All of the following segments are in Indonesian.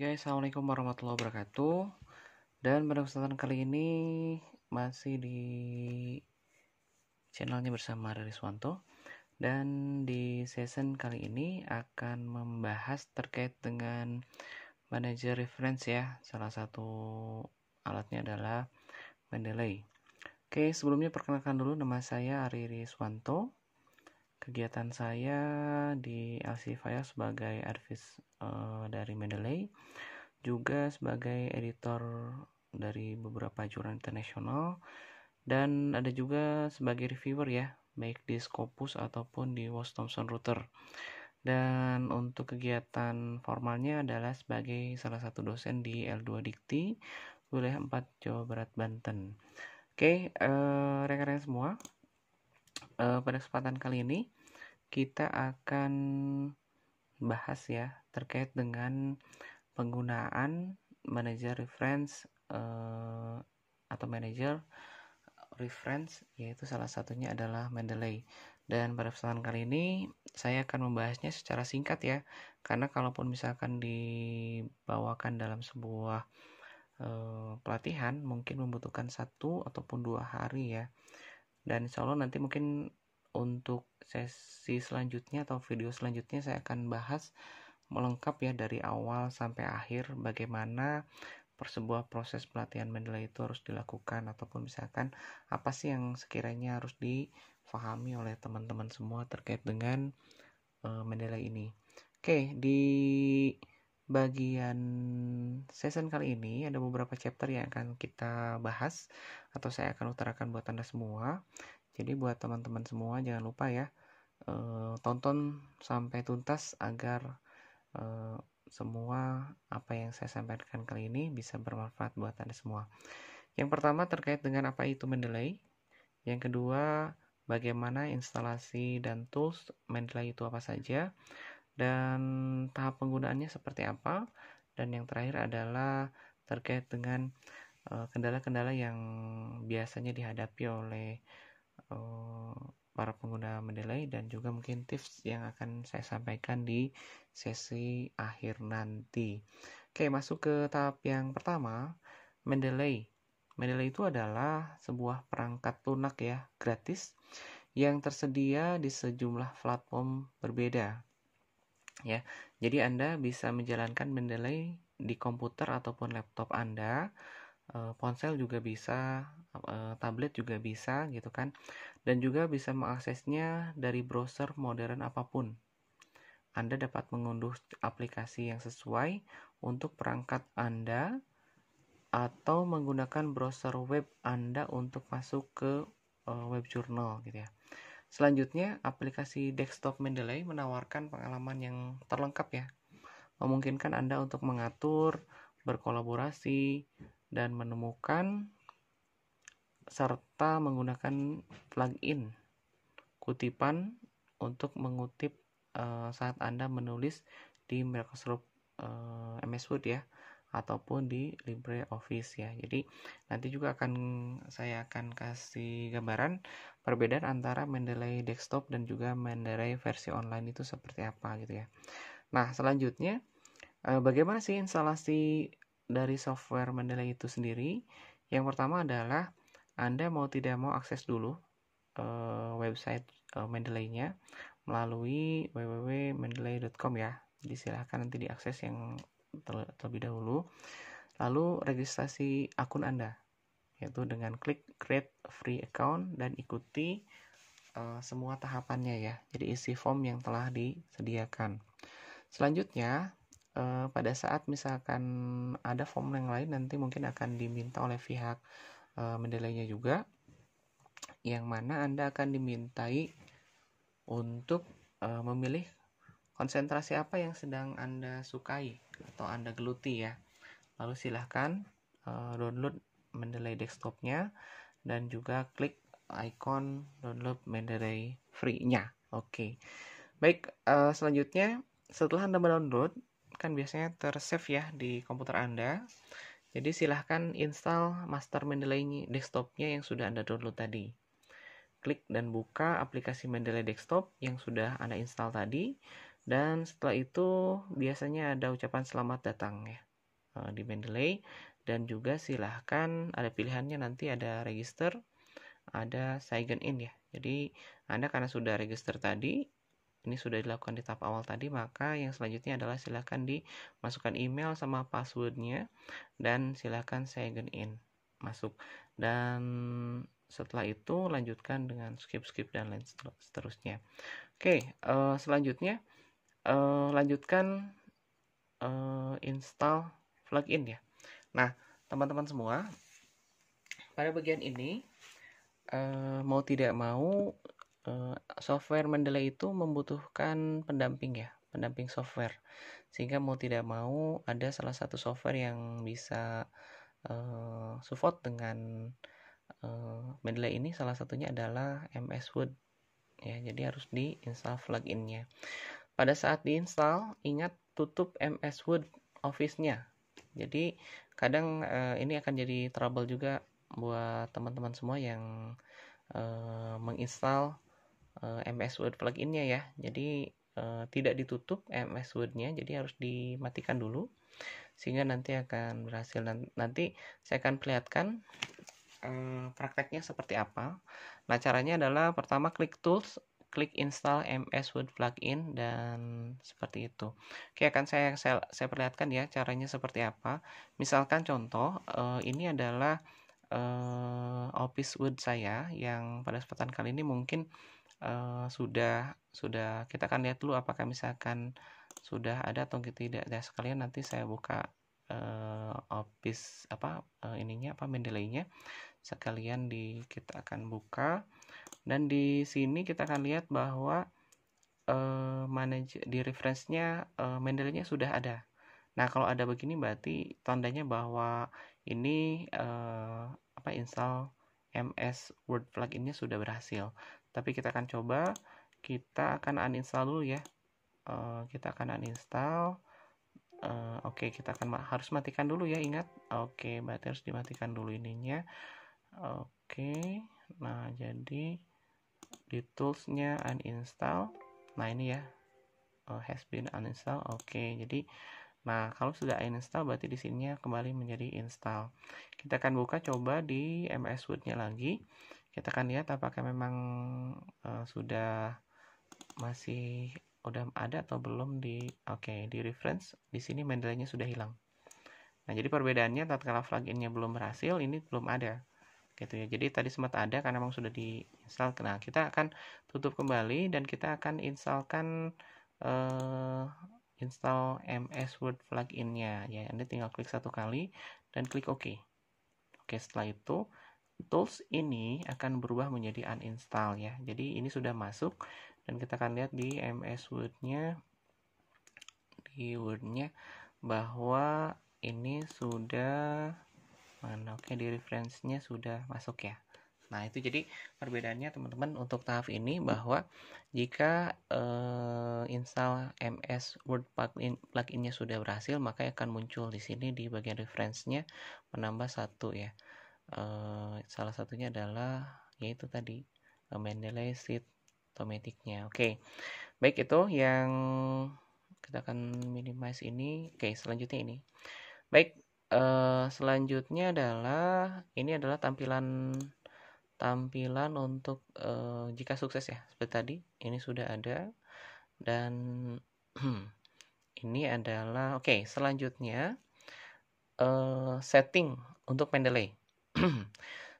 Guys, assalamualaikum warahmatullahi wabarakatuh. Dan pada kesempatan kali ini masih di channelnya bersama Riswanto. Dan di season kali ini akan membahas terkait dengan manager reference ya. Salah satu alatnya adalah Mendeley. Oke, sebelumnya perkenalkan dulu, nama saya Ari Riswanto. Kegiatan saya di Elsevier sebagai advis dari Mendeley, juga sebagai editor dari beberapa jurnal internasional, dan ada juga sebagai reviewer ya, baik di Scopus ataupun di Wost Thomson Reuters. Dan untuk kegiatan formalnya adalah sebagai salah satu dosen di L2 Dikti, wilayah 4 Jawa Barat, Banten. Oke, rekan-rekan semua, pada kesempatan kali ini kita akan bahas ya terkait dengan penggunaan manager reference atau manager reference, yaitu salah satunya adalah Mendeley. Dan pada kesempatan kali ini saya akan membahasnya secara singkat ya, karena kalaupun misalkan dibawakan dalam sebuah pelatihan mungkin membutuhkan 1 ataupun 2 hari ya. Dan insya Allah nanti mungkin untuk sesi selanjutnya atau video selanjutnya saya akan bahas melengkap ya dari awal sampai akhir bagaimana sebuah proses pelatihan Mendeley itu harus dilakukan, ataupun misalkan apa sih yang sekiranya harus difahami oleh teman-teman semua terkait dengan Mendeley ini. Oke, di bagian season kali ini ada beberapa chapter yang akan kita bahas atau saya akan utarakan buat Anda semua. Jadi buat teman-teman semua jangan lupa ya tonton sampai tuntas agar semua apa yang saya sampaikan kali ini bisa bermanfaat buat Anda semua. Yang pertama terkait dengan apa itu Mendeley. Yang kedua, bagaimana instalasi dan tools Mendeley itu apa saja, dan tahap penggunaannya seperti apa. Dan yang terakhir adalah terkait dengan kendala-kendala yang biasanya dihadapi oleh para pengguna Mendeley, dan juga mungkin tips yang akan saya sampaikan di sesi akhir nanti. Oke, masuk ke tahap yang pertama, Mendeley. Mendeley itu adalah sebuah perangkat lunak ya, gratis yang tersedia di sejumlah platform berbeda. Ya, jadi Anda bisa menjalankan Mendeley di komputer ataupun laptop Anda, ponsel juga bisa, tablet juga bisa gitu kan, dan juga bisa mengaksesnya dari browser modern apapun. Anda dapat mengunduh aplikasi yang sesuai untuk perangkat Anda atau menggunakan browser web Anda untuk masuk ke web jurnal gitu ya. Selanjutnya, aplikasi desktop Mendeley menawarkan pengalaman yang terlengkap ya, memungkinkan Anda untuk mengatur, berkolaborasi, dan menemukan serta menggunakan plugin kutipan untuk mengutip saat Anda menulis di Microsoft MS Word ya, ataupun di LibreOffice ya. Jadi nanti juga saya akan kasih gambaran perbedaan antara Mendeley desktop dan juga Mendeley versi online itu seperti apa gitu ya. Nah, selanjutnya bagaimana sih instalasi dari software Mendeley itu sendiri? Yang pertama adalah Anda mau tidak mau akses dulu website Mendeley-nya melalui www.mendeley.com ya. Jadi silahkan nanti diakses yang terlebih dahulu. Lalu registrasi akun Anda, yaitu dengan klik create free account dan ikuti semua tahapannya ya. Jadi isi form yang telah disediakan. Selanjutnya pada saat misalkan ada form yang lain nanti mungkin akan diminta oleh pihak Mendeley-nya juga, yang mana Anda akan dimintai untuk memilih konsentrasi apa yang sedang Anda sukai atau Anda geluti ya. Lalu silahkan download Mendeley desktopnya dan juga klik icon download Mendeley free-nya. Oke. Baik, selanjutnya setelah Anda mendownload, kan biasanya tersave ya di komputer Anda. Jadi silahkan install master Mendeley desktopnya yang sudah Anda download tadi. Klik dan buka aplikasi Mendeley desktop yang sudah Anda install tadi. Dan setelah itu biasanya ada ucapan selamat datang ya. di Mendeley, dan juga silahkan ada pilihannya nanti ada register, ada sign in ya. Jadi Anda karena sudah register tadi, ini sudah dilakukan di tahap awal tadi, maka yang selanjutnya adalah silahkan dimasukkan email sama passwordnya dan silahkan sign in masuk, dan setelah itu lanjutkan dengan skip dan lain seterusnya. Oke, selanjutnya lanjutkan install plugin ya. Nah, teman-teman semua, pada bagian ini mau tidak mau software Mendeley itu membutuhkan pendamping ya, pendamping software. Sehingga mau tidak mau ada salah satu software yang bisa support dengan Mendeley ini, salah satunya adalah MS Word ya. Jadi harus diinstal pluginnya. Pada saat diinstal, ingat tutup MS Word Office-nya. Jadi kadang ini akan jadi trouble juga buat teman-teman semua yang menginstal MS Word plugin-nya ya. Jadi tidak ditutup MS Word-nya, jadi harus dimatikan dulu sehingga nanti akan berhasil. Nanti saya akan perlihatkan prakteknya seperti apa. Nah, caranya adalah pertama klik tools, klik install MS Word plugin, dan seperti itu. Oke, akan saya perlihatkan ya caranya seperti apa. Misalkan contoh ini adalah Office Word saya yang pada kesempatan kali ini mungkin sudah kita akan lihat dulu apakah misalkan sudah ada atau tidak. Dan sekalian nanti saya buka Office Mendeley-nya sekalian kita akan buka, dan di sini kita akan lihat bahwa di reference-nya Mendeley-nya sudah ada. Nah, kalau ada begini berarti tandanya bahwa ini install MS Word plugin-nya sudah berhasil. Tapi kita akan coba, kita akan uninstall dulu ya. Kita akan uninstall. Oke, kita akan harus matikan dulu ya, ingat. Oke, berarti harus dimatikan dulu ininya. Oke, nah jadi di tools-nya uninstall. Nah, ini ya, has been uninstall. Oke, jadi nah, kalau sudah uninstall berarti di sininya kembali menjadi install. Kita akan buka coba di MS Word-nya lagi. Kita akan lihat apakah memang sudah ada atau belum di reference. Di sini Mendeley-nya sudah hilang. Nah, jadi perbedaannya tatkala plugin-nya belum berhasil, ini belum ada. Gitu ya. Jadi tadi sempat ada karena memang sudah diinstal. Nah, kita akan tutup kembali dan kita akan installkan install MS Word plugin-nya ya. Anda tinggal klik satu kali dan klik OK. Oke, setelah itu tools ini akan berubah menjadi uninstall ya. Jadi ini sudah masuk dan kita akan lihat di MS Word-nya bahwa ini sudah mana. Oke, di reference-nya sudah masuk ya. Nah, itu jadi perbedaannya teman-teman untuk tahap ini, bahwa jika install MS Word plugin-nya sudah berhasil, maka akan muncul di sini di bagian reference-nya menambah satu ya. Salah satunya adalah yaitu tadi Mendeley Sheet Automatic-nya. Oke. Baik, itu yang kita akan minimize ini. Oke, selanjutnya ini. Baik, selanjutnya adalah ini adalah tampilan untuk jika sukses ya, seperti tadi ini sudah ada, dan ini adalah selanjutnya setting untuk Mendeley.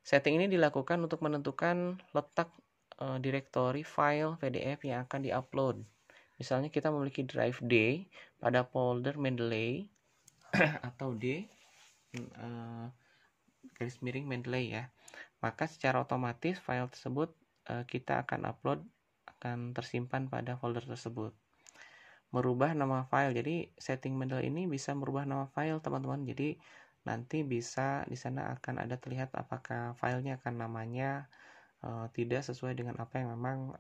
Setting ini dilakukan untuk menentukan letak direktori file PDF yang akan diupload. Misalnya kita memiliki drive D pada folder Mendeley atau D garis miring Mendeley ya, maka secara otomatis file tersebut kita akan tersimpan pada folder tersebut. Merubah nama file, jadi setting Mendeley ini bisa merubah nama file teman-teman. Jadi nanti bisa di sana akan ada terlihat apakah filenya akan namanya tidak sesuai dengan apa yang memang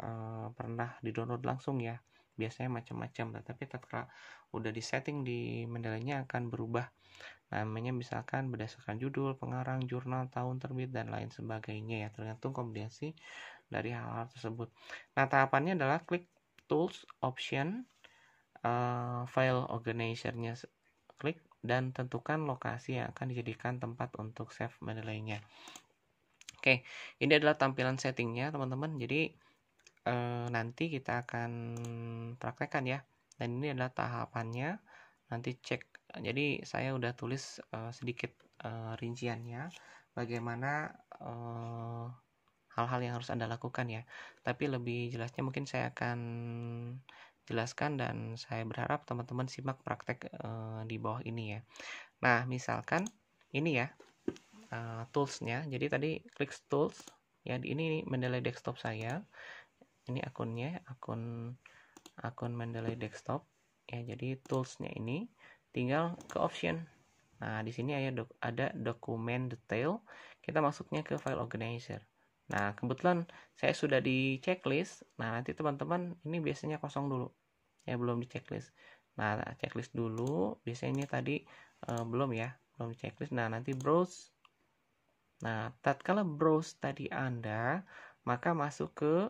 pernah di-download langsung ya. Biasanya macam-macam, tapi ketika udah disetting di Mendeley-nya akan berubah namanya, misalkan berdasarkan judul, pengarang, jurnal, tahun terbit, dan lain sebagainya ya, tergantung kombinasi dari hal-hal tersebut. Nah, tahapannya adalah klik tools, option, file organizer-nya klik, dan tentukan lokasi yang akan dijadikan tempat untuk save Mendeley-nya. Oke, ini adalah tampilan settingnya teman-teman. Jadi nanti kita akan praktekkan ya. Dan ini adalah tahapannya. Nanti cek. Jadi saya udah tulis sedikit rinciannya bagaimana hal-hal yang harus Anda lakukan ya. Tapi lebih jelasnya mungkin saya akan jelaskan dan saya berharap teman-teman simak praktek di bawah ini ya. Nah, misalkan ini ya toolsnya. Jadi tadi klik tools ya, ini Mendeley desktop saya. Ini akunnya, akun Mendeley desktop ya. Jadi toolsnya ini tinggal ke option. Nah, di sini ada dokumen detail. Kita masuknya ke file organizer. Nah, kebetulan saya sudah di checklist. Nah, nanti teman-teman ini biasanya kosong dulu. Ya, belum di checklist. Nah, checklist dulu. Biasanya ini tadi belum ya, belum di checklist. Nah, nanti browse. Nah, tatkala browse tadi Anda, maka masuk ke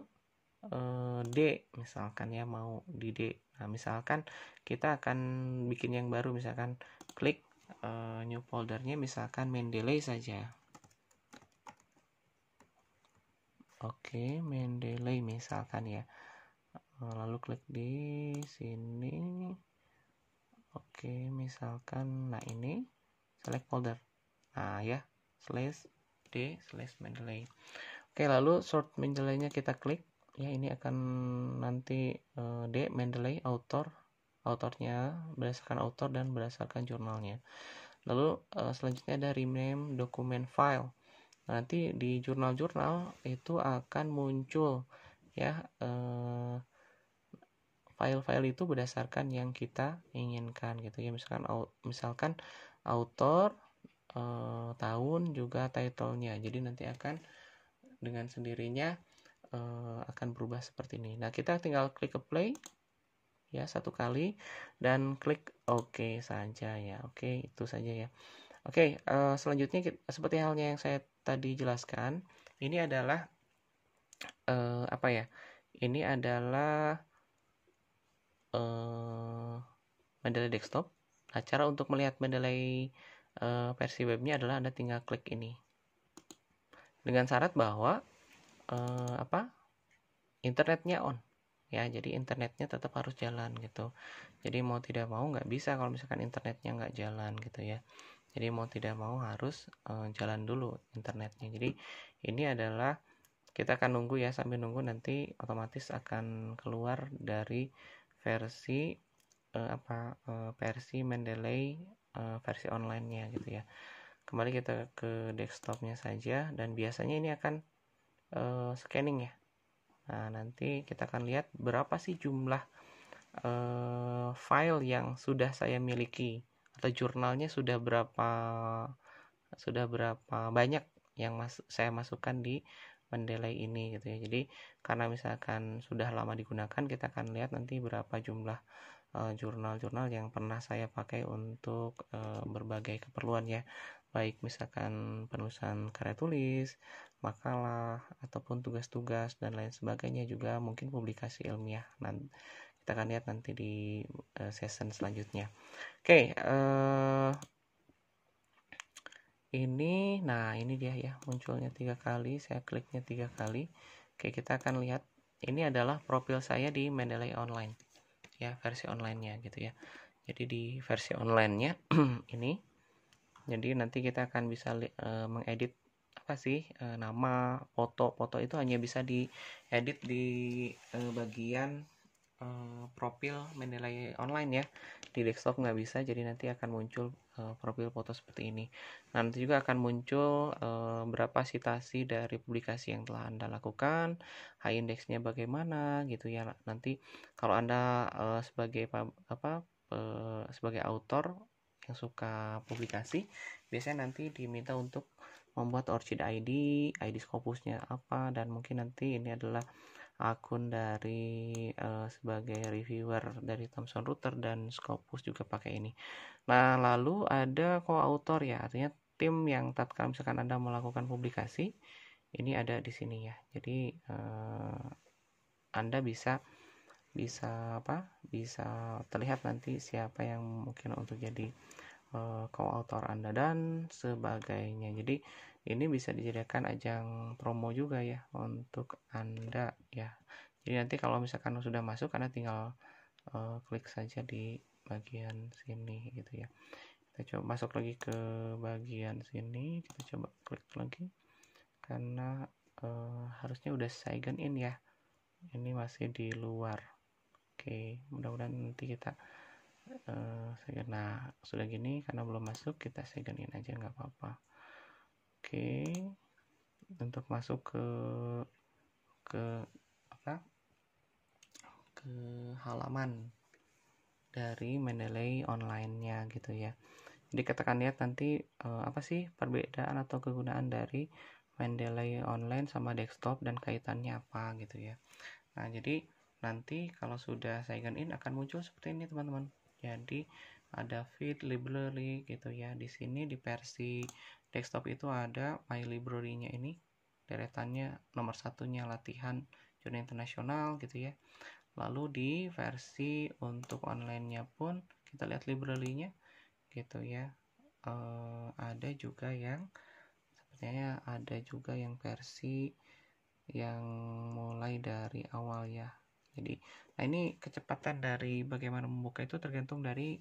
D, misalkan ya, mau di D. Nah, misalkan kita akan bikin yang baru, misalkan klik new foldernya, misalkan Mendeley saja. Oke, Mendeley misalkan ya. Lalu klik di sini. Oke, misalkan, nah ini select folder. Nah ya, /d/Mendeley. Oke, lalu sort Mendeley-nya kita klik. Ya, ini akan nanti D Mendeley autornya berdasarkan author dan berdasarkan jurnalnya. Lalu selanjutnya ada rename document file. Nanti di jurnal-jurnal itu akan muncul ya file-file itu berdasarkan yang kita inginkan gitu ya. Misalkan author, tahun, juga title-nya. Jadi nanti akan dengan sendirinya akan berubah seperti ini. Nah, kita tinggal klik play ya satu kali dan klik OK saja ya. Oke, itu saja ya. Oke, selanjutnya seperti halnya yang saya tadi jelaskan, ini adalah apa ya? Ini adalah Mendeley desktop. Nah, cara untuk melihat Mendeley versi webnya adalah Anda tinggal klik ini. Dengan syarat bahwa internetnya on ya, jadi internetnya tetap harus jalan gitu. Jadi mau tidak mau nggak bisa kalau misalkan internetnya nggak jalan gitu ya. Jadi mau tidak mau harus jalan dulu internetnya. Jadi ini adalah kita akan nunggu ya, sambil nunggu nanti otomatis akan keluar dari versi versi Mendeley versi online-nya gitu ya. Kembali kita ke desktopnya saja dan biasanya ini akan scanning ya. Nah, nanti kita akan lihat berapa sih jumlah file yang sudah saya miliki atau jurnalnya sudah berapa banyak yang saya masukkan di Mendeley ini gitu ya. Jadi karena misalkan sudah lama digunakan, kita akan lihat nanti berapa jumlah jurnal-jurnal yang pernah saya pakai untuk berbagai keperluan ya, baik misalkan penulisan karya tulis, makalah, ataupun tugas-tugas dan lain sebagainya, juga mungkin publikasi ilmiah. Nanti kita akan lihat nanti di season selanjutnya. Oke, ini dia ya, munculnya 3 kali, saya kliknya 3 kali. Oke, kita akan lihat ini adalah profil saya di Mendeley Online ya, versi online-nya gitu ya. Jadi di versi online-nya ini, jadi nanti kita akan bisa mengedit apa sih nama, foto itu hanya bisa diedit di bagian profil Mendeley Online ya. Di desktop nggak bisa, jadi nanti akan muncul profil foto seperti ini. Nanti juga akan muncul berapa sitasi dari publikasi yang telah Anda lakukan, high index-nya bagaimana gitu ya. Nanti kalau Anda sebagai sebagai author yang suka publikasi, biasanya nanti diminta untuk membuat ORCID ID Scopusnya apa, dan mungkin nanti ini adalah akun dari sebagai reviewer dari Thomson Reuters dan Scopus juga pakai ini. Nah, lalu ada co-author ya, artinya tim yang tatkala misalkan Anda melakukan publikasi, ini ada di sini ya. Jadi Anda bisa terlihat nanti siapa yang mungkin untuk jadi co-author Anda dan sebagainya. Jadi ini bisa dijadikan ajang promo juga ya untuk Anda ya. Jadi nanti kalau misalkan sudah masuk, Anda tinggal klik saja di bagian sini gitu ya. Kita coba masuk lagi ke bagian sini, kita coba klik lagi karena harusnya udah sign in ya. Ini masih di luar. Oke, mudah-mudahan nanti kita nah sudah gini, karena belum masuk kita sign in aja nggak apa-apa. Oke, untuk masuk ke apa, ke halaman dari Mendeley online-nya gitu ya. Jadi kita akan lihat nanti apa sih perbedaan atau kegunaan dari Mendeley online sama desktop dan kaitannya apa gitu ya. Nah, jadi nanti kalau sudah sign in akan muncul seperti ini teman-teman. Jadi ada feed library gitu ya. Di sini di versi desktop itu ada my library-nya ini. Deretannya nomor satunya latihan jurnal internasional gitu ya. Lalu di versi untuk online-nya pun kita lihat library-nya gitu ya. Ada juga yang sepertinya ada juga yang versi yang mulai dari awal ya. Jadi, nah ini kecepatan dari bagaimana membuka itu tergantung dari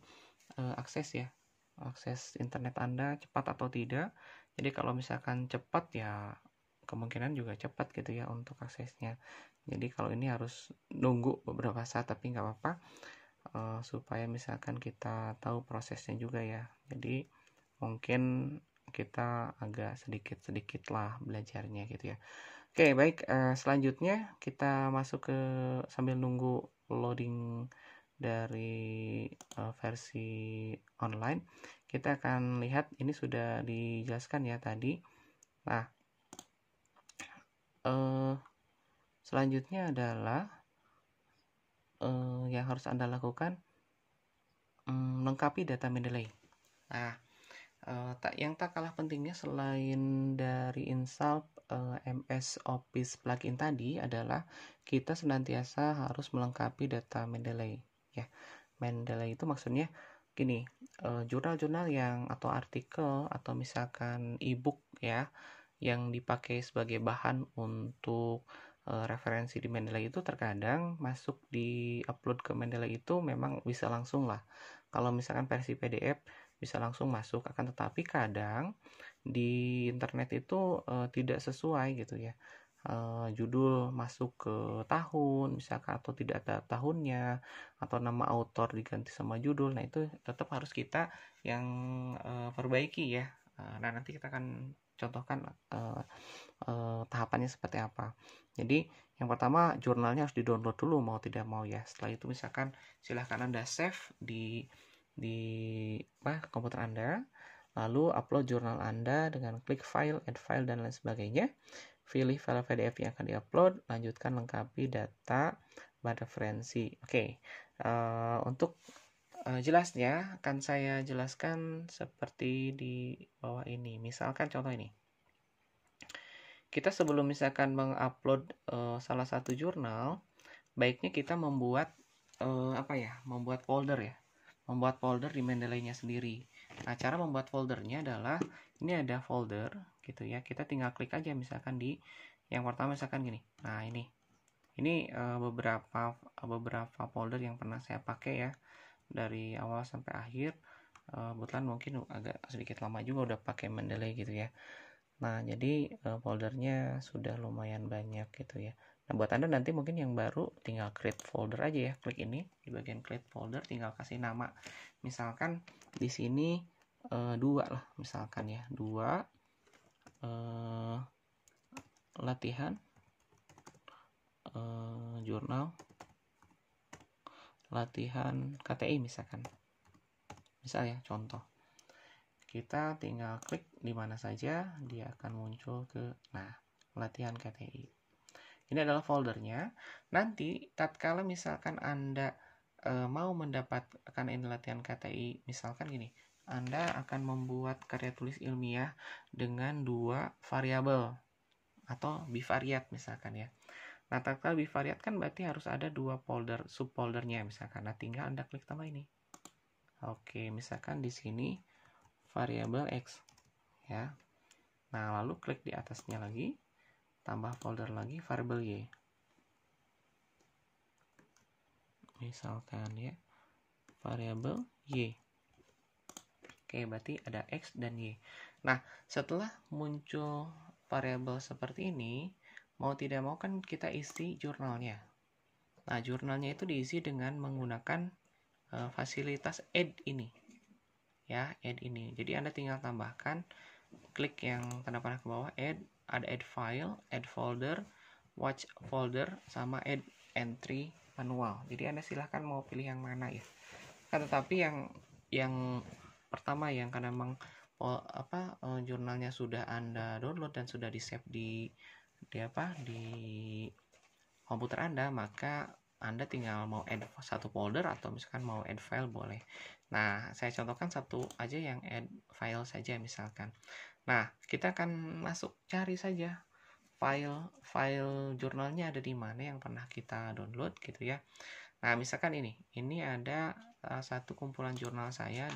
akses ya. Akses internet Anda cepat atau tidak. Jadi kalau misalkan cepat ya kemungkinan juga cepat gitu ya untuk aksesnya. Jadi kalau ini harus nunggu beberapa saat tapi nggak apa-apa supaya misalkan kita tahu prosesnya juga ya. Jadi mungkin kita agak sedikit-sedikit lah belajarnya gitu ya. Oke, baik. Selanjutnya kita masuk ke sambil nunggu loading dari versi online. Kita akan lihat ini sudah dijelaskan ya tadi. Nah, selanjutnya adalah yang harus Anda lakukan melengkapi data Mendeley. Nah, yang tak kalah pentingnya selain dari install MS Office plugin tadi adalah kita senantiasa harus melengkapi data Mendeley ya. Mendeley itu maksudnya gini, jurnal-jurnal yang atau artikel atau misalkan ebook ya yang dipakai sebagai bahan untuk referensi di Mendeley itu terkadang masuk di upload ke Mendeley itu memang bisa langsung lah. Kalau misalkan versi PDF bisa langsung masuk, akan tetapi kadang di internet itu tidak sesuai gitu ya. Judul masuk ke tahun misalkan atau tidak ada tahunnya atau nama author diganti sama judul. Nah itu tetap harus kita yang perbaiki ya. Nah nanti kita akan contohkan tahapannya seperti apa. Jadi yang pertama jurnalnya harus di-download dulu mau tidak mau ya. Setelah itu misalkan silahkan Anda save di komputer Anda, lalu upload jurnal Anda dengan klik file, add file dan lain sebagainya. Pilih file PDF yang akan diupload, lanjutkan lengkapi data bahan referensi. Oke, untuk jelasnya akan saya jelaskan seperti di bawah ini. Misalkan contoh ini. Kita sebelum misalkan mengupload salah satu jurnal, baiknya kita membuat membuat folder ya. Membuat folder di Mendeley-nya sendiri. Nah, cara membuat foldernya adalah ini ada folder gitu ya. Kita tinggal klik aja misalkan di yang pertama misalkan gini. Nah, ini beberapa folder yang pernah saya pakai ya dari awal sampai akhir. Kebetulan mungkin agak sedikit lama juga udah pakai Mendeley gitu ya. Nah, jadi foldernya sudah lumayan banyak gitu ya. Nah, buat Anda nanti mungkin yang baru tinggal create folder aja ya. Klik ini di bagian create folder, tinggal kasih nama. Misalkan di sini 2 lah misalkan ya. 2 latihan jurnal latihan KTI misalkan. Misal ya, contoh. Kita tinggal klik di mana saja, dia akan muncul ke latihan KTI. Ini adalah foldernya. Nanti tatkala misalkan Anda mau mendapatkan ini latihan KTI, misalkan gini, Anda akan membuat karya tulis ilmiah dengan 2 variabel atau bivariat misalkan ya. Nah, tatkala bivariat kan berarti harus ada 2 folder, subfoldernya misalkan. Nah, tinggal Anda klik tambah ini. Oke, misalkan di sini variabel X ya. Nah, lalu klik di atasnya lagi, tambah folder lagi variabel Y. Misalkan ya, variabel Y. Oke, berarti ada X dan Y. Nah, setelah muncul variabel seperti ini, mau tidak mau kan kita isi jurnalnya. Nah, jurnalnya itu diisi dengan menggunakan fasilitas add ini. Ya, add ini. Jadi Anda tinggal tambahkan, klik yang tanda panah ke bawah, add, ada add file, add folder, watch folder, sama add entry manual. Jadi Anda silahkan mau pilih yang mana ya. Tetapi yang pertama yang karena memang jurnalnya sudah Anda download dan sudah di-save di komputer Anda, maka Anda tinggal mau add satu folder atau misalkan mau add file boleh. Nah, saya contohkan satu aja yang add file saja misalkan. Nah, kita akan masuk cari saja file jurnalnya ada di mana yang pernah kita download gitu ya. Nah, misalkan ini ada satu kumpulan jurnal saya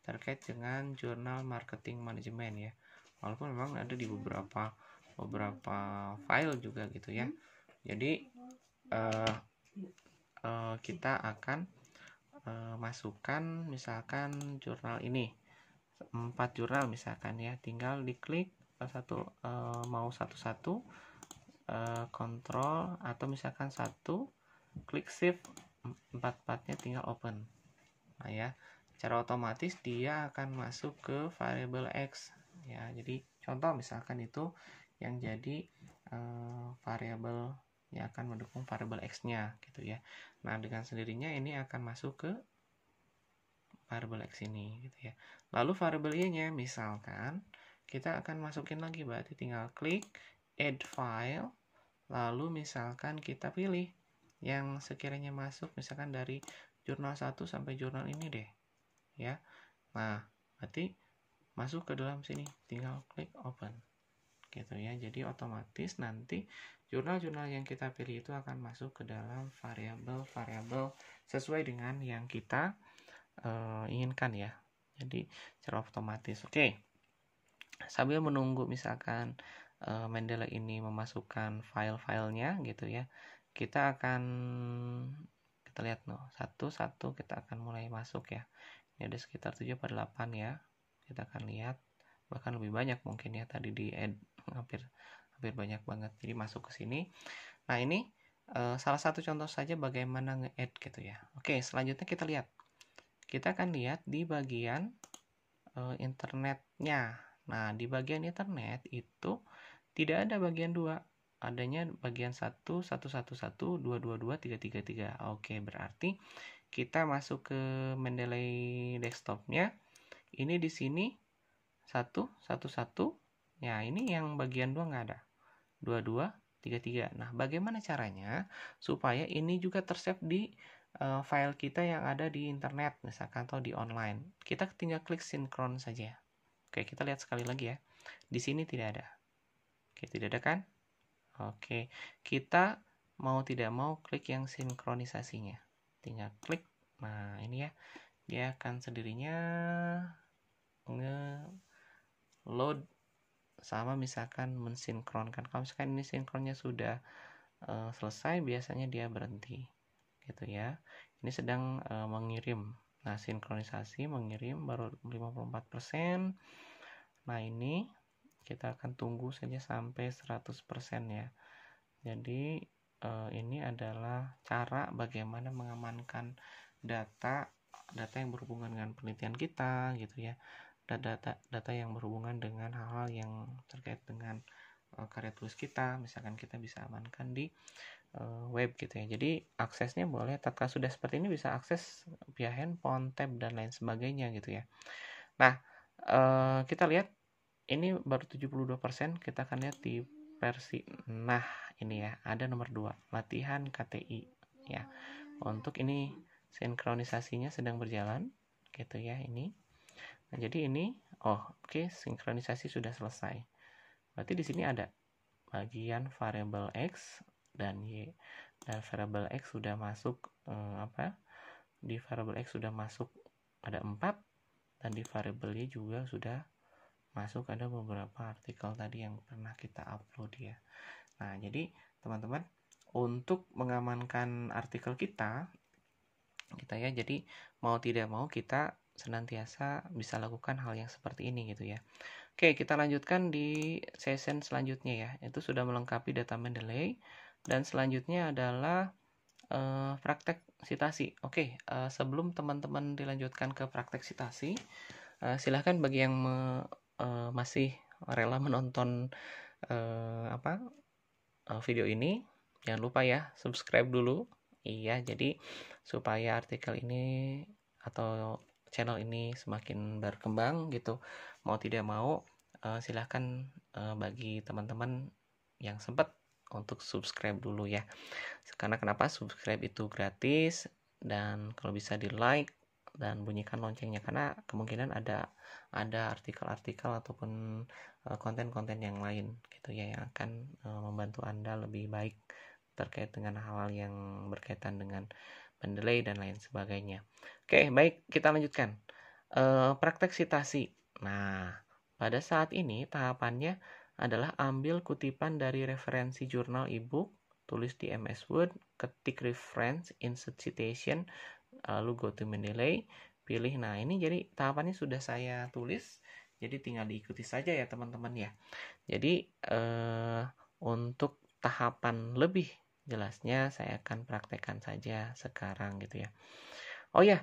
terkait dengan jurnal marketing manajemen ya. Walaupun memang ada di beberapa file juga gitu ya. Jadi kita akan masukkan misalkan jurnal ini 4 jurnal misalkan ya, tinggal diklik mau satu-satu, kontrol atau misalkan satu, klik shift, 4-4-nya tinggal open. Nah ya, secara otomatis dia akan masuk ke variabel X ya. Jadi contoh misalkan itu yang jadi variabel yang akan mendukung variabel X-nya gitu ya. Nah, dengan sendirinya ini akan masuk ke variabel X ini gitu ya. Lalu variabel Y-nya misalkan kita akan masukin lagi, berarti tinggal klik add file, lalu misalkan kita pilih yang sekiranya masuk misalkan dari jurnal 1 sampai jurnal ini deh ya. Nah, berarti masuk ke dalam sini, tinggal klik open gitu ya. Jadi otomatis nanti jurnal-jurnal yang kita pilih itu akan masuk ke dalam variabel sesuai dengan yang kita inginkan ya. Jadi secara otomatis. Oke. Sambil menunggu misalkan Mendeley ini memasukkan file-filenya gitu ya. Kita lihat satu-satu kita akan mulai masuk ya. Ini ada sekitar 7 per 8 ya. Kita akan lihat, bahkan lebih banyak mungkin ya, tadi di add hampir banyak banget. Jadi masuk ke sini. Nah, ini salah satu contoh saja bagaimana nge-add gitu ya. Oke, selanjutnya kita lihat. Kita akan lihat di bagian internetnya. Nah, di bagian internet itu tidak ada bagian 2. Adanya bagian 1, 1, 1, 1, 2, 2, 2, 3, 3, 3. Oke, berarti kita masuk ke Mendeley desktopnya. Ini di sini 1, 1, 1. Ya, ini yang bagian 2 nggak ada. 2, 2, 3, 3. Nah, bagaimana caranya supaya ini juga tersave di file kita yang ada di internet misalkan atau di online? Kita tinggal klik sinkron saja. Oke, kita lihat sekali lagi ya. Di sini tidak ada. Oke, tidak ada kan? Oke, kita mau tidak mau klik yang sinkronisasinya. Tinggal klik. Nah, ini ya. Dia akan sendirinya nge-load sama misalkan mensinkronkan. Kalau misalkan ini sinkronnya sudah selesai, biasanya dia berhenti gitu ya. Ini sedang mengirim. Nah, sinkronisasi mengirim baru 54%. Nah, ini kita akan tunggu saja sampai 100% ya. Jadi ini adalah cara bagaimana mengamankan data yang berhubungan dengan penelitian kita gitu ya. Data yang berhubungan dengan hal-hal yang terkait dengan karya tulis kita, misalkan kita bisa amankan di web gitu ya. Jadi aksesnya boleh, tatkala sudah seperti ini bisa akses via handphone, tab dan lain sebagainya gitu ya. Nah, kita lihat ini baru 72%. Kita akan lihat di versi. Nah, ini ya, ada nomor 2, latihan KTI ya. Untuk ini sinkronisasinya sedang berjalan gitu ya ini. Nah, jadi ini oke, sinkronisasi sudah selesai. Berarti di sini ada bagian variabel X dan Y. Dan variabel X sudah masuk di variabel X sudah masuk ada 4 dan di variabelnya juga sudah masuk ada beberapa artikel tadi yang pernah kita upload ya. Nah, jadi teman-teman, untuk mengamankan artikel kita ya, jadi mau tidak mau kita senantiasa bisa lakukan hal yang seperti ini gitu ya. Oke, kita lanjutkan di session selanjutnya ya. Itu sudah melengkapi data Mendeley, dan selanjutnya adalah praktek sitasi. Oke, sebelum teman-teman dilanjutkan ke praktek sitasi, silahkan bagi yang masih rela menonton video ini, jangan lupa ya subscribe dulu. Iya, jadi supaya artikel ini atau channel ini semakin berkembang gitu. Mau tidak mau, silahkan bagi teman-teman yang sempat untuk subscribe dulu ya. Karena kenapa? Subscribe itu gratis, dan kalau bisa di like dan bunyikan loncengnya, karena kemungkinan ada artikel-artikel ataupun konten-konten yang lain gitu ya yang akan membantu Anda lebih baik terkait dengan hal-hal yang berkaitan dengan Mendeley dan lain sebagainya. Oke, baik, kita lanjutkan. Praktek sitasi. Nah, pada saat ini tahapannya adalah ambil kutipan dari referensi jurnal e-book, tulis di MS Word, ketik reference, insert citation, lalu go to Mendeley, pilih. Nah, ini jadi tahapannya sudah saya tulis, jadi tinggal diikuti saja ya teman-teman ya. Jadi untuk tahapan lebih jelasnya saya akan praktekkan saja sekarang gitu ya. Oh ya,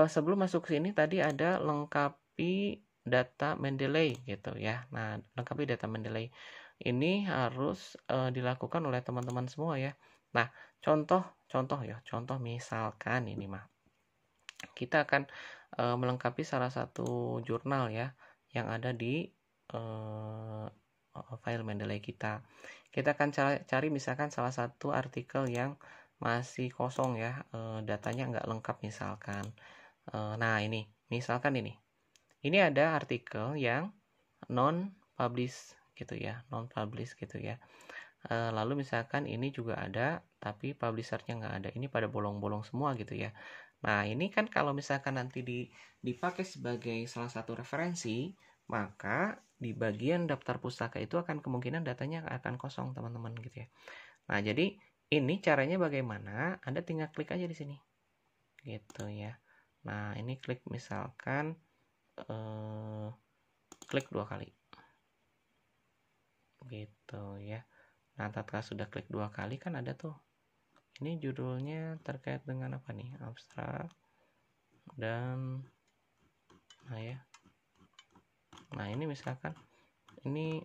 sebelum masuk ke sini tadi ada lengkapi data Mendeley gitu ya. Nah, lengkapi data Mendeley ini harus dilakukan oleh teman-teman semua ya. Nah, contoh misalkan ini mah kita akan melengkapi salah satu jurnal ya yang ada di file Mendeley kita. Kita akan cari misalkan salah satu artikel yang masih kosong ya, datanya nggak lengkap misalkan. Nah, ini misalkan ini ada artikel yang non publish gitu ya, lalu misalkan ini juga ada tapi publishernya nggak ada, ini pada bolong-bolong semua gitu ya. Nah, ini kan kalau misalkan nanti dipakai sebagai salah satu referensi, maka di bagian daftar pustaka itu akan kemungkinan datanya akan kosong teman-teman gitu ya. Nah, jadi ini caranya bagaimana? Anda tinggal klik aja di sini gitu ya. Nah, ini klik misalkan klik 2 kali gitu ya. Nah, tatkala sudah klik 2 kali kan ada tuh, ini judulnya terkait dengan apa nih, abstrak dan nah ya. Nah, ini misalkan ini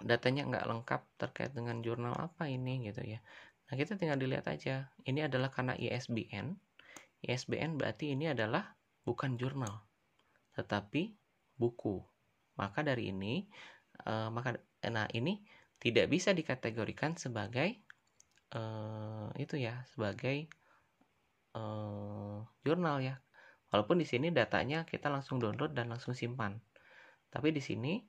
datanya nggak lengkap terkait dengan jurnal apa ini gitu ya. Nah, kita tinggal dilihat aja, ini adalah karena ISBN berarti ini adalah bukan jurnal tetapi buku. Maka dari ini ini tidak bisa dikategorikan sebagai sebagai jurnal ya. Walaupun di sini datanya kita langsung download dan langsung simpan, tapi di sini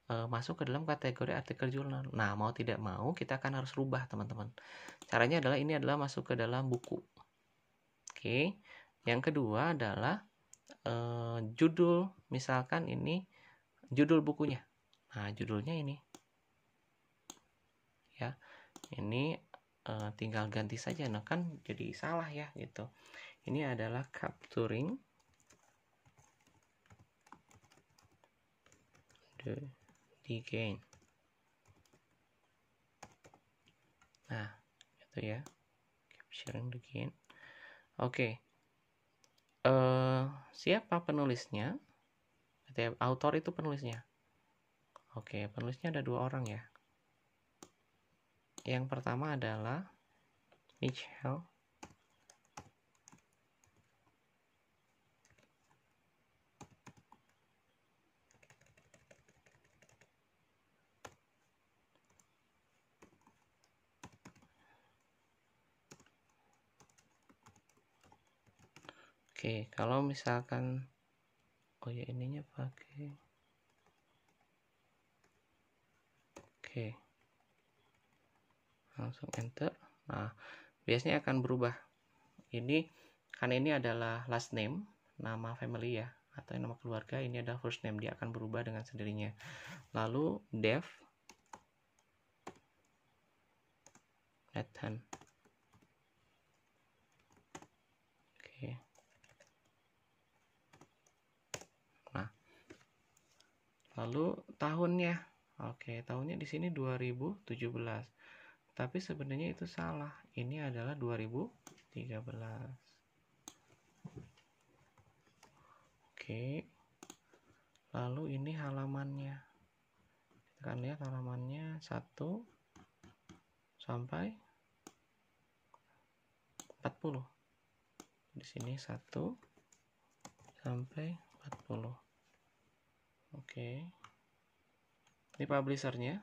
masuk ke dalam kategori artikel jurnal. Nah, mau tidak mau kita akan harus rubah teman-teman. Caranya adalah ini adalah masuk ke dalam buku. Oke. Yang kedua adalah judul, misalkan ini judul bukunya. Nah, judulnya ini ya. Ini tinggal ganti saja. Nah, kan jadi salah ya gitu. Ini adalah capturing the gain. Nah, itu ya. Capturing the gain. Oke. Siapa penulisnya? Autor itu penulisnya. Oke, penulisnya ada 2 orang ya. Yang pertama adalah Michel. Oke, kalau misalkan ininya pakai oke, langsung enter. Nah, biasanya akan berubah ini karena ini adalah last name, nama family ya, atau nama keluarga, ini adalah first name, dia akan berubah dengan sendirinya. Lalu def left hand. Oke. Nah, lalu tahunnya. Oke, tahunnya di sini 2017. Tapi sebenarnya itu salah. Ini adalah 2013. Oke. Lalu ini halamannya. Kita akan lihat halamannya 1 sampai 40. Di sini 1 sampai 40. Oke. Ini publishernya.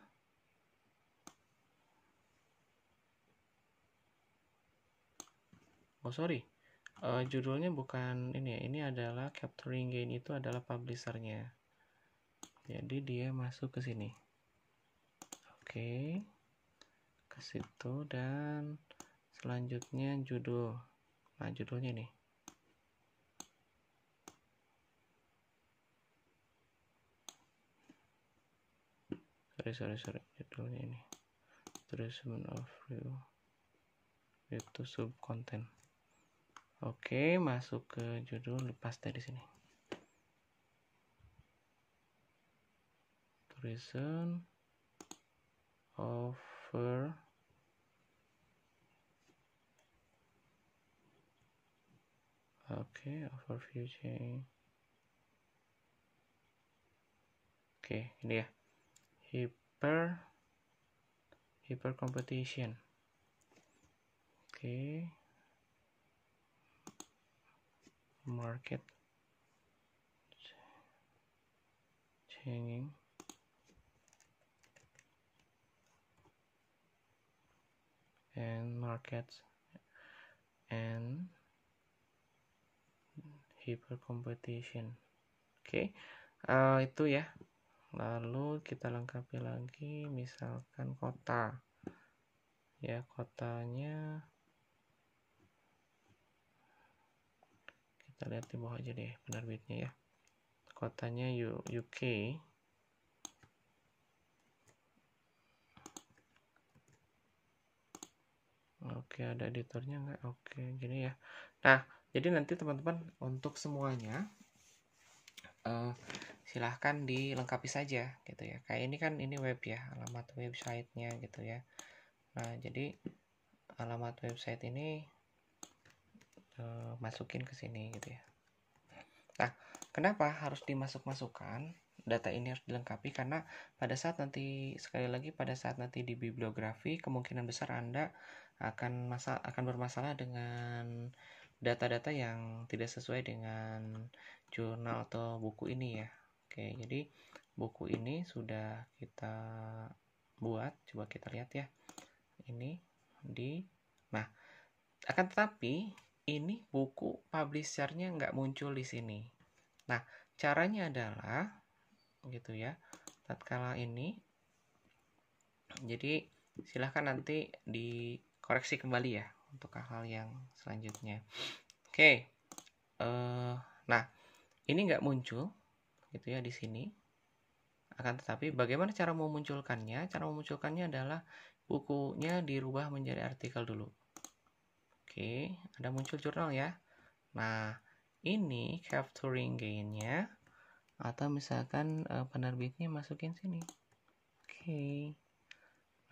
Oh sorry, judulnya bukan ini ya. Ini adalah Capturing Gain, itu adalah publishernya. Jadi dia masuk ke sini. Oke, ke situ, dan selanjutnya judul. Nah, judulnya nih. Sorry, judulnya ini. Treatment of review itu sub content. Oke, masuk ke judul, lepas dari sini. Reason over overview change. Oke, ini ya. Hyper competition. Oke. Market changing and markets and hyper competition. Oke, itu ya. Lalu kita lengkapi lagi, misalkan kota. Ya, kotanya kita lihat di bawah aja deh penerbitnya ya. Kotanya UK. Oke, ada editornya nggak? Oke, gini ya. Nah, jadi nanti teman-teman untuk semuanya silahkan dilengkapi saja gitu ya. Kayak ini kan ini web ya, alamat websitenya gitu ya. Nah, jadi alamat website ini masukin ke sini gitu ya. Nah, kenapa harus dimasukkan? Data ini harus dilengkapi karena pada saat nanti, sekali lagi, pada saat nanti di bibliografi, kemungkinan besar Anda akan bermasalah dengan data-data yang tidak sesuai dengan jurnal atau buku ini ya. Oke, jadi buku ini sudah kita buat, coba kita lihat ya. Ini nah, akan tetapi ini buku publishernya nggak muncul di sini. Nah, caranya adalah gitu ya. Tatkala ini, jadi silahkan nanti dikoreksi kembali ya untuk hal-hal yang selanjutnya. Oke, nah ini nggak muncul gitu ya di sini. Akan tetapi bagaimana cara memunculkannya? Cara memunculkannya adalah bukunya dirubah menjadi artikel dulu. Oke, ada muncul jurnal ya. Nah, ini capturing gain-nya, atau misalkan penerbitnya masukin sini. Oke.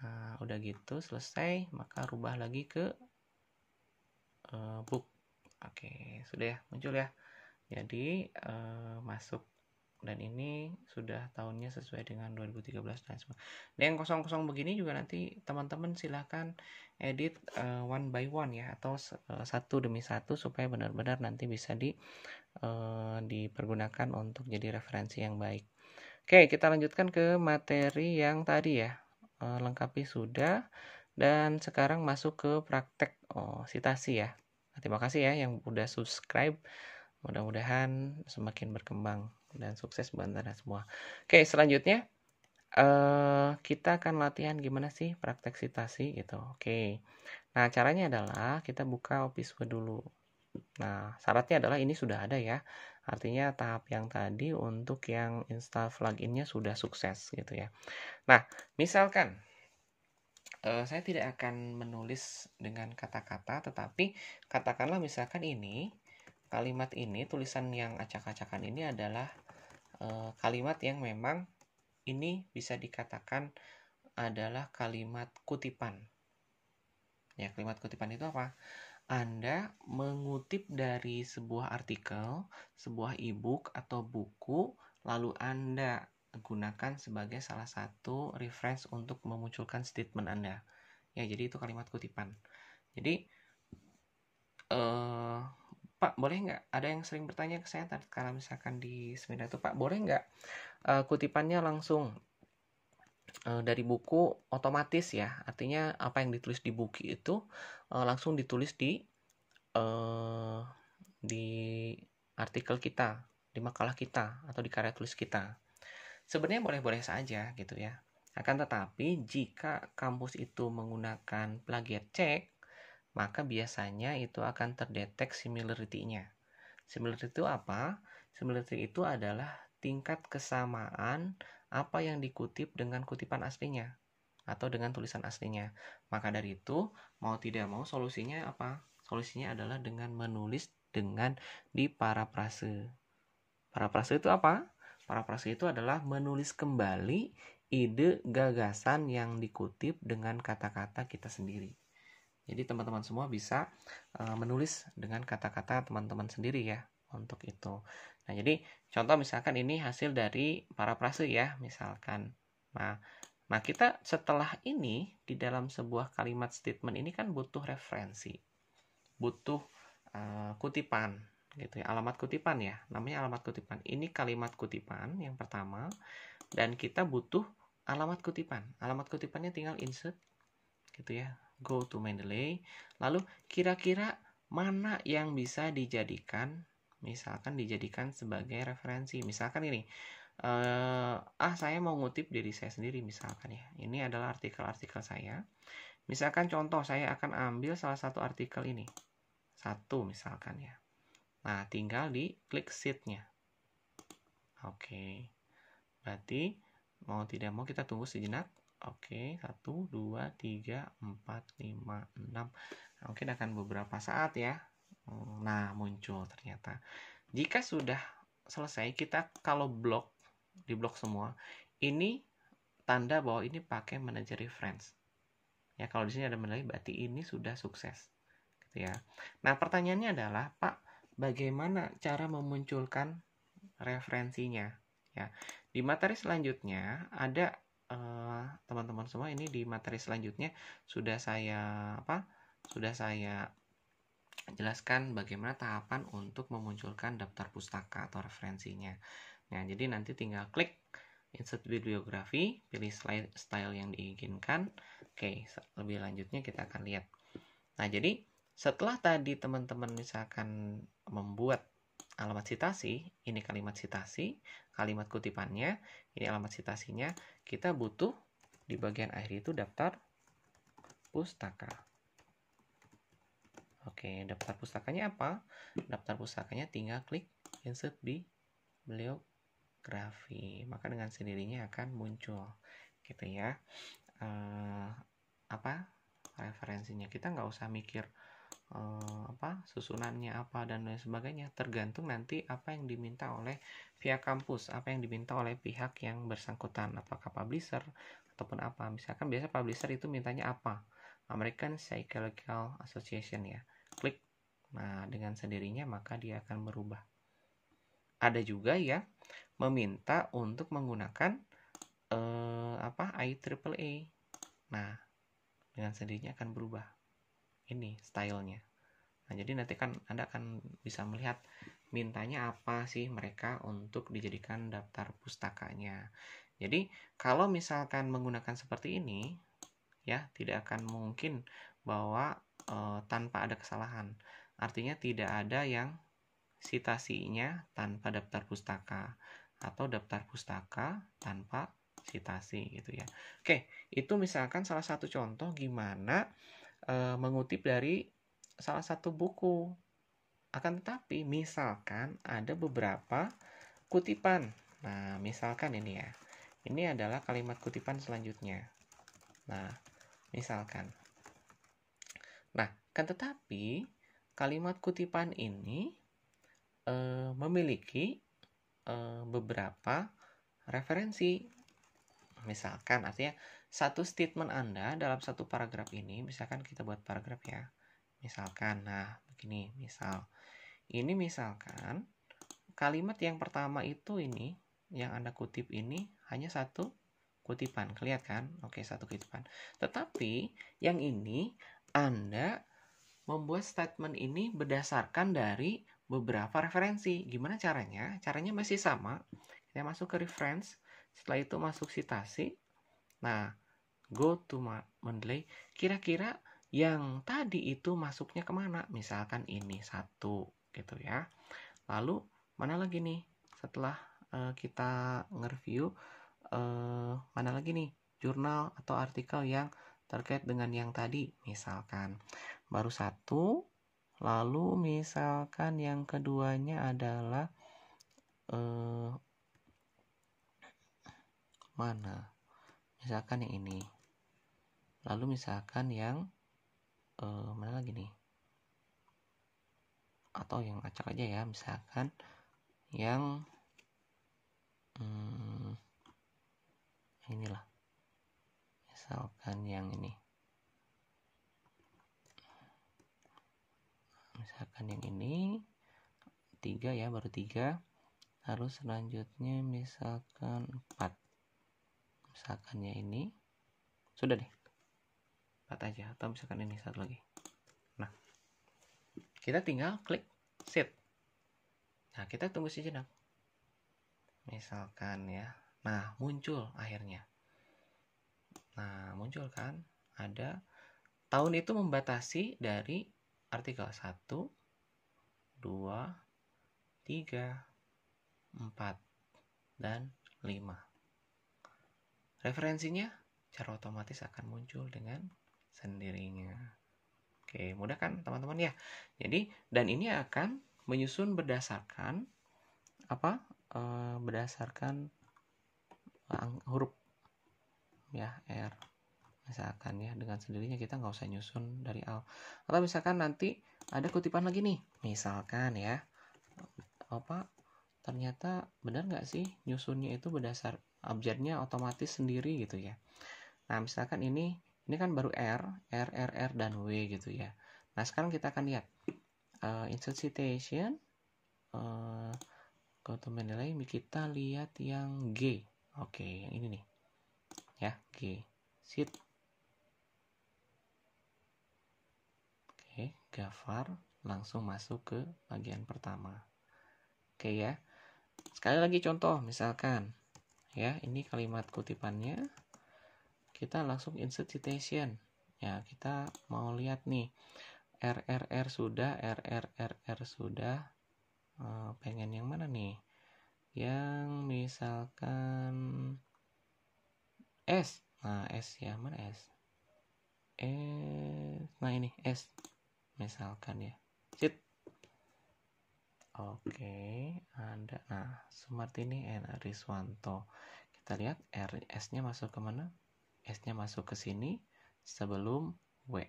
Nah, udah gitu selesai, maka rubah lagi ke book. Oke, sudah ya, muncul ya. Jadi masuk, dan ini sudah tahunnya sesuai dengan 2013 dan semua. Dan yang kosong-kosong begini juga nanti teman-teman silahkan edit one by one ya, atau satu demi satu supaya benar-benar nanti bisa dipergunakan untuk jadi referensi yang baik. Oke, kita lanjutkan ke materi yang tadi ya. Lengkapi sudah, dan sekarang masuk ke praktek sitasi ya. Terima kasih ya yang udah subscribe. Mudah-mudahan semakin berkembang dan sukses buat Anda semua. Oke, selanjutnya kita akan latihan gimana sih praktek sitasi gitu. Oke. Nah, caranya adalah kita buka Office Word dulu. Nah, syaratnya adalah ini sudah ada ya. Artinya tahap yang tadi untuk yang install pluginnya sudah sukses gitu ya. Nah, misalkan saya tidak akan menulis dengan kata-kata, tetapi katakanlah misalkan ini, kalimat ini, tulisan yang acak-acakan ini adalah kalimat yang memang ini bisa dikatakan adalah kalimat kutipan. Ya, kalimat kutipan itu apa? Anda mengutip dari sebuah artikel, sebuah e-book atau buku, lalu Anda gunakan sebagai salah satu reference untuk memunculkan statement Anda. Ya, jadi itu kalimat kutipan. Jadi, Pak, boleh nggak? Ada yang sering bertanya ke saya kalau misalkan di seminar itu, Pak, boleh nggak kutipannya langsung dari buku otomatis ya? Artinya apa yang ditulis di buku itu langsung ditulis di artikel kita, di makalah kita, atau di karya tulis kita. Sebenarnya boleh-boleh saja gitu ya. Akan tetapi jika kampus itu menggunakan plagiat check, maka biasanya itu akan terdetek similarity-nya. Similarity itu apa? Similarity itu adalah tingkat kesamaan apa yang dikutip dengan kutipan aslinya atau dengan tulisan aslinya. Maka dari itu, mau tidak mau solusinya apa? Solusinya adalah dengan menulis dengan diparafrase. Parafrase itu apa? Parafrase itu adalah menulis kembali ide gagasan yang dikutip dengan kata-kata kita sendiri. Jadi teman-teman semua bisa menulis dengan kata-kata teman-teman sendiri ya untuk itu. Nah, jadi contoh misalkan ini hasil dari parafrase ya, misalkan. Nah, kita setelah ini di dalam sebuah kalimat statement ini kan butuh referensi, butuh kutipan gitu ya, alamat kutipan ya, namanya alamat kutipan. Ini kalimat kutipan yang pertama dan kita butuh alamat kutipan. Alamat kutipannya tinggal insert gitu ya, go to Mendeley. Lalu kira-kira mana yang bisa dijadikan, misalkan dijadikan sebagai referensi. Misalkan ini, saya mau ngutip diri saya sendiri misalkan ya. Ini adalah artikel-artikel saya. Misalkan contoh saya akan ambil salah satu artikel ini. Satu misalkan ya. Nah, tinggal di klik sheet-nya. Oke. Berarti mau tidak mau kita tunggu sejenak. Oke, 1, 2, 3, 4, 5, 6. Mungkin akan beberapa saat ya. Nah, muncul ternyata. Jika sudah selesai, kita kalau di blok semua, ini tanda bahwa ini pakai manager reference. Ya, kalau di sini ada menilai berarti ini sudah sukses. Gitu ya. Nah, pertanyaannya adalah, Pak, bagaimana cara memunculkan referensinya? Ya, di materi selanjutnya ada teman-teman semua, ini di materi selanjutnya sudah saya jelaskan bagaimana tahapan untuk memunculkan daftar pustaka atau referensinya. Nah, jadi nanti tinggal klik insert bibliografi, pilih style yang diinginkan. Oke, lebih lanjutnya kita akan lihat. Nah, jadi setelah tadi teman-teman misalkan membuat alamat citasi, ini kalimat citasi, kalimat kutipannya, ini alamat citasinya, kita butuh di bagian akhir itu daftar pustaka. Oke, daftar pustakanya apa? Daftar pustakanya tinggal klik insert bibliografi, maka dengan sendirinya akan muncul, gitu ya. Referensinya, kita nggak usah mikir susunannya apa dan lain sebagainya, tergantung nanti apa yang diminta oleh pihak kampus, apa yang diminta oleh pihak yang bersangkutan, apakah publisher ataupun apa. Misalkan biasa publisher itu mintanya apa, American Psychological Association ya, klik. Nah, dengan sendirinya maka dia akan berubah. Ada juga ya meminta untuk menggunakan IEEE. Nah, dengan sendirinya akan berubah ini stylenya. Nah, jadi nanti kan Anda akan bisa melihat mintanya apa sih mereka untuk dijadikan daftar pustakanya. Jadi, kalau misalkan menggunakan seperti ini, ya, tidak akan mungkin bahwa tanpa ada kesalahan. Artinya tidak ada yang citasinya tanpa daftar pustaka atau daftar pustaka tanpa citasi gitu ya. Oke, itu misalkan salah satu contoh gimana mengutip dari salah satu buku. Akan tetapi misalkan ada beberapa kutipan. Nah, misalkan ini ya. Ini adalah kalimat kutipan selanjutnya. Nah, misalkan. Nah, kan tetapi kalimat kutipan ini memiliki beberapa referensi. Misalkan artinya satu statement Anda dalam satu paragraf ini, misalkan kita buat paragraf ya. Misalkan, nah begini, ini misalkan kalimat yang pertama itu ini, yang Anda kutip ini hanya satu kutipan, kelihatan kan? Oke, satu kutipan. Tetapi yang ini Anda membuat statement ini berdasarkan dari beberapa referensi. Gimana caranya? Caranya masih sama. Kita masuk ke reference, setelah itu masuk citasi. Nah, go to Mendeley. Kira-kira yang tadi itu masuknya kemana? Misalkan ini satu, gitu ya. Lalu mana lagi nih? Setelah kita nge-review, mana lagi nih jurnal atau artikel yang terkait dengan yang tadi? Misalkan baru satu, lalu misalkan yang keduanya adalah mana? Misalkan yang ini. Lalu misalkan yang mana lagi nih? Atau yang acak aja ya, misalkan yang inilah. Misalkan yang ini. Misalkan yang ini 3 ya, baru 3. Lalu selanjutnya misalkan 4. Misalkan ya ini. Sudah deh. 4 aja, atau misalkan ini satu lagi. Nah, kita tinggal klik save. Nah, kita tunggu sejenak. Misalkan ya. Nah, muncul akhirnya. Nah, muncul kan? Ada tahun itu membatasi dari artikel 1, 2, 3, 4, dan 5. Referensinya secara otomatis akan muncul dengan sendirinya. Oke, mudah kan teman-teman ya? Jadi, dan ini akan menyusun berdasarkan apa? Berdasarkan huruf ya, R. Misalkan ya, dengan sendirinya kita nggak usah nyusun dari awal. Atau misalkan nanti ada kutipan lagi nih. Misalkan ya, ternyata benar nggak sih nyusunnya itu berdasar abjadnya otomatis sendiri gitu ya. Nah, misalkan ini kan baru R, dan W gitu ya. Nah, sekarang kita akan lihat insert citation, go to Mendeley, kita lihat yang G. Oke, yang ini nih. Ya, G. Sheet. Oke, Gafar langsung masuk ke bagian pertama. Oke ya. Sekali lagi contoh, misalkan ya, ini kalimat kutipannya. Kita langsung insert citation. Ya, kita mau lihat nih. RRR sudah, RRRR sudah. Pengen yang mana nih? Yang misalkan S. Nah, S ya, mana S? Nah ini S. Misalkan ya. Sit. Oke, ada. Nah, Sumartini and Riswanto. Kita lihat S-nya masuk ke mana? S-nya masuk ke sini sebelum W.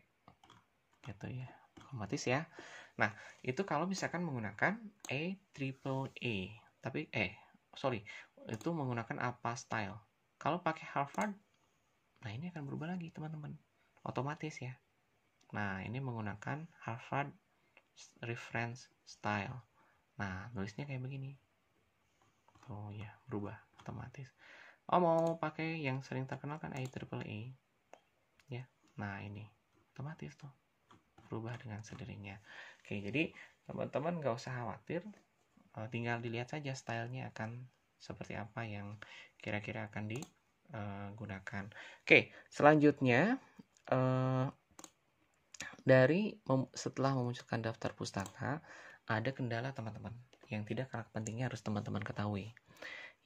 Gitu ya. Otomatis ya. Nah, itu kalau misalkan menggunakan AAA. Tapi itu menggunakan apa style. Kalau pakai Harvard, nah ini akan berubah lagi, teman-teman. Otomatis ya. Nah, ini menggunakan Harvard Reference Style. Nah, nulisnya kayak begini. Oh ya, berubah otomatis. Oh, mau pakai yang sering terkenal kan IEEE. Ya. Nah, ini otomatis tuh berubah dengan sendirinya. Oke, jadi teman-teman nggak usah khawatir, tinggal dilihat saja stylenya akan seperti apa yang kira-kira akan digunakan. Oke, selanjutnya setelah memunculkan daftar pustaka, ada kendala teman-teman yang tidak kalah pentingnya harus teman-teman ketahui.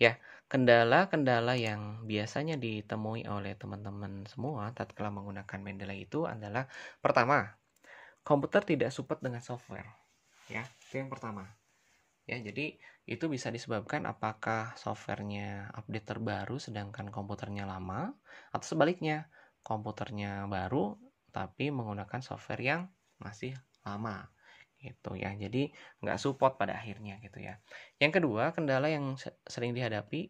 Ya, kendala-kendala yang biasanya ditemui oleh teman-teman semua tatkala menggunakan Mendeley itu adalah pertama, komputer tidak support dengan software. Ya, Itu yang pertama. Ya, jadi itu bisa disebabkan apakah softwarenya update terbaru sedangkan komputernya lama, atau sebaliknya, komputernya baru tapi menggunakan software yang masih lama gitu ya. Jadi nggak support pada akhirnya gitu ya. Yang kedua, kendala yang sering dihadapi,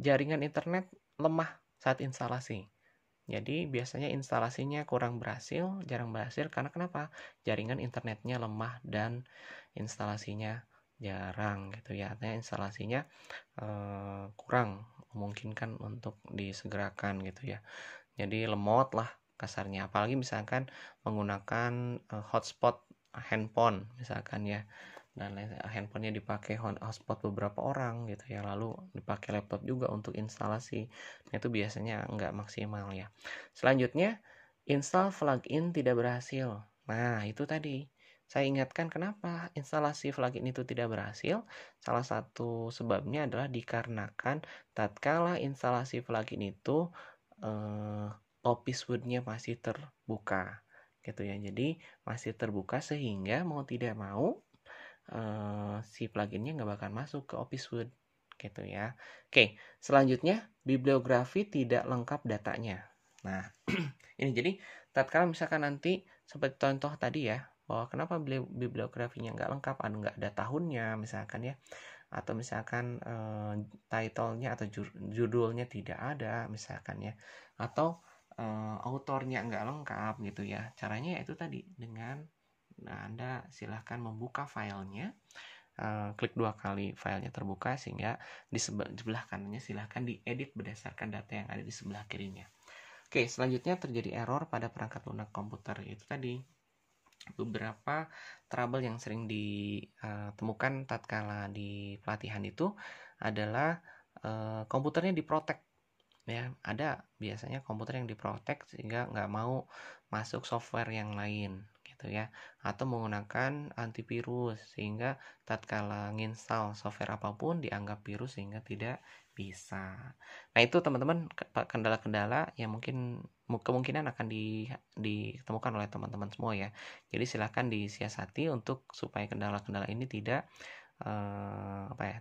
jaringan internet lemah saat instalasi. Jadi biasanya instalasinya kurang berhasil, jarang berhasil karena kenapa? Jaringan internetnya lemah dan instalasinya jarang gitu ya. Artinya instalasinya kurang memungkinkan untuk disegerakan gitu ya. Jadi lemot lah kasarnya. Apalagi misalkan menggunakan hotspot handphone misalkan ya. Dan handphonenya dipakai hotspot beberapa orang gitu ya. Lalu dipakai laptop juga untuk instalasi. Nah, itu biasanya nggak maksimal ya. Selanjutnya, install plugin tidak berhasil. Nah, itu tadi. Saya ingatkan kenapa instalasi plugin itu tidak berhasil. Salah satu sebabnya adalah dikarenakan tatkala instalasi plugin itu Office Word-nya masih terbuka gitu ya. Jadi masih terbuka sehingga mau tidak mau si pluginnya nggak bakal masuk ke Office Word gitu ya. Oke, selanjutnya bibliografi tidak lengkap datanya. Nah, ini jadi tatkala misalkan nanti seperti contoh tadi ya, bahwa kenapa bibliografinya nggak lengkap, nggak ada tahunnya misalkan ya, atau misalkan title-nya atau judulnya tidak ada misalkan ya, atau autornya nggak lengkap gitu ya. Caranya itu tadi dengan Anda silahkan membuka filenya, klik 2 kali filenya terbuka sehingga di sebelah kanannya silahkan diedit berdasarkan data yang ada di sebelah kirinya. Oke, selanjutnya terjadi error pada perangkat lunak komputer. Itu tadi beberapa trouble yang sering ditemukan tatkala di pelatihan itu adalah komputernya diprotek ya. Ada biasanya komputer yang diprotek sehingga nggak mau masuk software yang lain gitu ya, atau menggunakan antivirus sehingga tatkala nginstal software apapun dianggap virus sehingga tidak bisa. Nah, itu teman-teman kendala-kendala yang mungkin kemungkinan akan ditemukan oleh teman-teman semua ya. Jadi silakan disiasati untuk supaya kendala-kendala ini tidak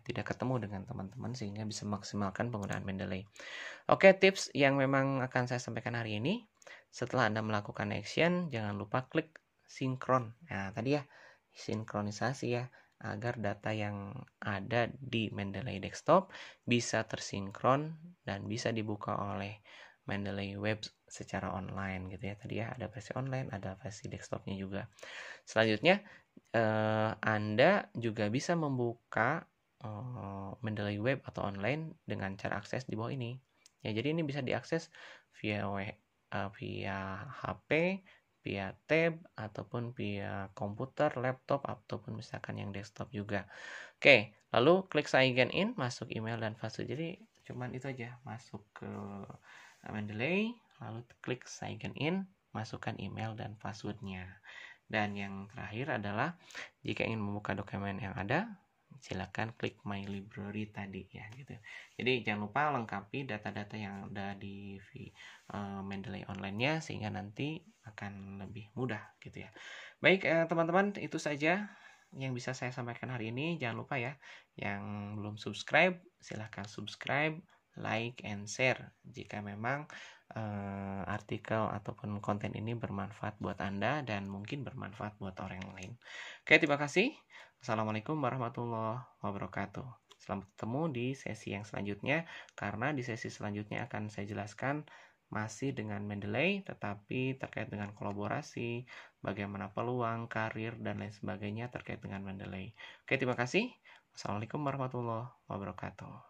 tidak ketemu dengan teman-teman sehingga bisa memaksimalkan penggunaan Mendeley. Oke, tips yang memang akan saya sampaikan hari ini, setelah Anda melakukan action, jangan lupa klik sinkron. Nah, tadi ya, sinkronisasi ya, agar data yang ada di Mendeley Desktop bisa tersinkron dan bisa dibuka oleh Mendeley Web secara online gitu ya. Tadi ya, ada versi online, ada versi desktopnya juga. Selanjutnya, Anda juga bisa membuka Mendeley Web atau online dengan cara akses di bawah ini. Ya, jadi ini bisa diakses via HP, via tab, ataupun via komputer, laptop, ataupun misalkan yang desktop juga. Oke, lalu klik sign in, masuk email dan password. Jadi cuman itu aja, masuk ke Mendeley, lalu klik sign in, masukkan email dan passwordnya. Dan yang terakhir adalah jika ingin membuka dokumen yang ada, silakan klik My Library tadi ya gitu. Jadi jangan lupa lengkapi data-data yang ada di Mendeley online-nya sehingga nanti akan lebih mudah gitu ya. Baik teman-teman, itu saja yang bisa saya sampaikan hari ini. Jangan lupa ya, yang belum subscribe silahkan subscribe, like, and share jika memang artikel ataupun konten ini bermanfaat buat Anda dan mungkin bermanfaat buat orang lain. Oke, terima kasih. Assalamualaikum warahmatullahi wabarakatuh. Selamat ketemu di sesi yang selanjutnya, karena di sesi selanjutnya akan saya jelaskan masih dengan Mendeley, tetapi terkait dengan kolaborasi, bagaimana peluang, karir, dan lain sebagainya terkait dengan Mendeley. Oke, terima kasih. Assalamualaikum warahmatullahi wabarakatuh.